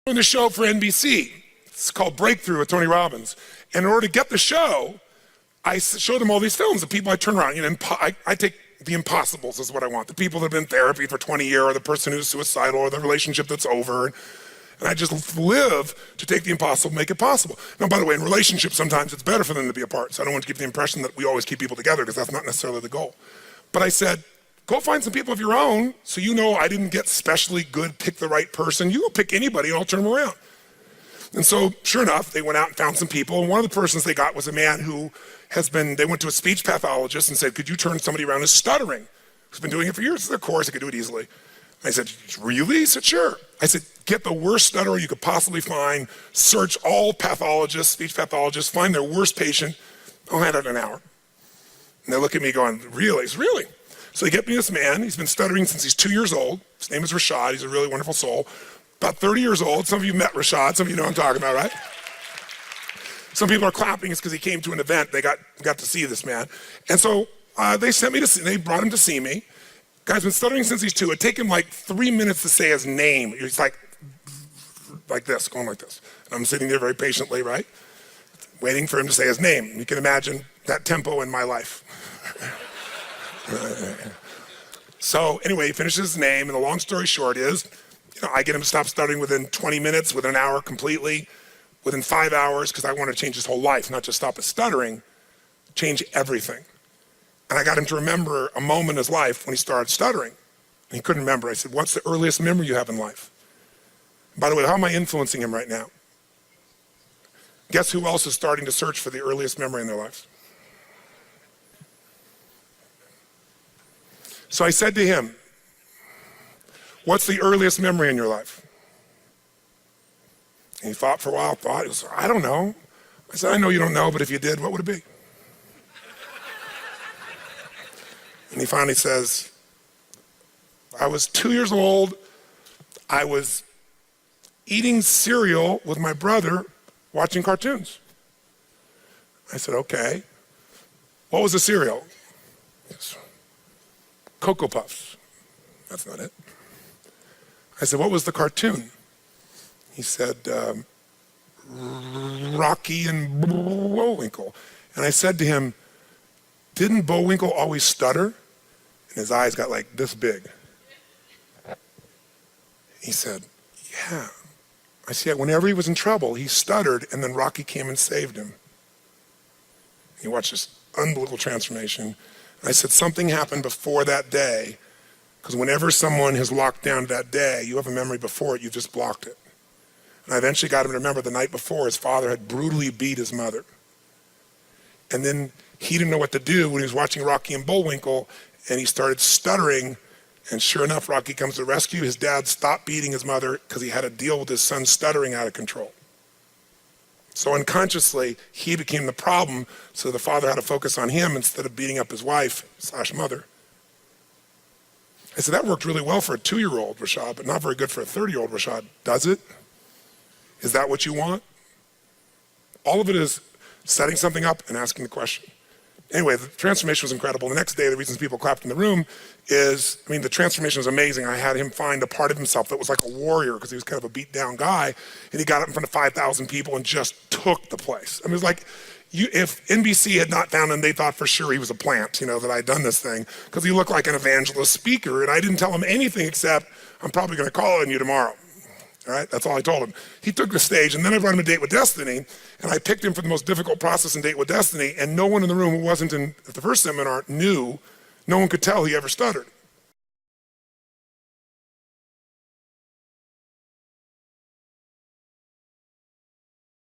doing the show for NBC. It's called Breakthrough with Tony Robbins. And in order to get the show, I showed them all these films of people I turn around. I take the impossibles is what I want. The people that have been in therapy for 20 years, or the person who's suicidal, or the relationship that's over. And I just live to take the impossible, make it possible. Now, by the way, in relationships, sometimes it's better for them to be apart. So I don't want to give the impression that we always keep people together, because that's not necessarily the goal. But I said, go find some people of your own, so you know I didn't get specially good, pick the right person. You go pick anybody and I'll turn them around. And so, sure enough, they went out and found some people. And one of the persons they got was a man who they went to a speech pathologist and said, could you turn somebody around who's stuttering? Who's been doing it for years? Of course, I could do it easily. I said, really? He said, sure. I said, get the worst stutterer you could possibly find, search all pathologists, speech pathologists, find their worst patient. I'll hand it an hour. And they look at me going, really? He's really? So they get me this man. He's been stuttering since he's 2 years old. His name is Rashad. He's a really wonderful soul. About 30 years old. Some of you met Rashad. Some of you know what I'm talking about, right? Some people are clapping. It's because he came to an event. They got to see this man. And so they sent me to see, they brought him to see me. Guy's been stuttering since he's 2. It'd take him like 3 minutes to say his name. He's like this, going like this. And I'm sitting there very patiently, right? Waiting for him to say his name. You can imagine that tempo in my life. So anyway, he finishes his name, and the long story short is, I get him to stop stuttering within 20 minutes, within an hour completely, within 5 hours, because I want to change his whole life, not just stop his stuttering, change everything. And I got him to remember a moment in his life when he started stuttering. And he couldn't remember. I said, what's the earliest memory you have in life? By the way, how am I influencing him right now? Guess who else is starting to search for the earliest memory in their life? So I said to him, what's the earliest memory in your life? And he thought for a while, he was, I don't know. I said, I know you don't know, but if you did, what would it be? And he finally says, I was 2 years old. I was eating cereal with my brother, watching cartoons. I said, okay. What was the cereal? Cocoa Puffs. That's not it. I said, what was the cartoon? He said, Rocky and Bullwinkle. And I said to him, didn't Bullwinkle always stutter? And his eyes got like this big. He said, yeah. I said, whenever he was in trouble, he stuttered, and then Rocky came and saved him. He watched this unbelievable transformation. I said, something happened before that day, because whenever someone has locked down that day, you have a memory before it, you just blocked it. And I eventually got him to remember the night before his father had brutally beat his mother. And then he didn't know what to do when he was watching Rocky and Bullwinkle, and he started stuttering. And sure enough, Rocky comes to the rescue. His dad stopped beating his mother because he had to deal with his son stuttering out of control. So unconsciously, he became the problem, so the father had to focus on him instead of beating up his wife/mother. I said, that worked really well for a 2-year-old, Rashad, but not very good for a 30-year-old, Rashad. Does it? Is that what you want? All of it is setting something up and asking the question. Anyway, the transformation was incredible. The next day, the reasons people clapped in the room is, the transformation was amazing. I had him find a part of himself that was like a warrior, because he was kind of a beat down guy, and he got up in front of 5,000 people and just took the place. It was like, if NBC had not found him, they thought for sure he was a plant, that I'd done this thing, because he looked like an evangelist speaker, and I didn't tell him anything except, I'm probably going to call on you tomorrow. All right, that's all I told him. He took the stage, and then I brought him a Date with Destiny, and I picked him for the most difficult process in Date with Destiny, and no one in the room who wasn't in at the first seminar knew, no one could tell he ever stuttered.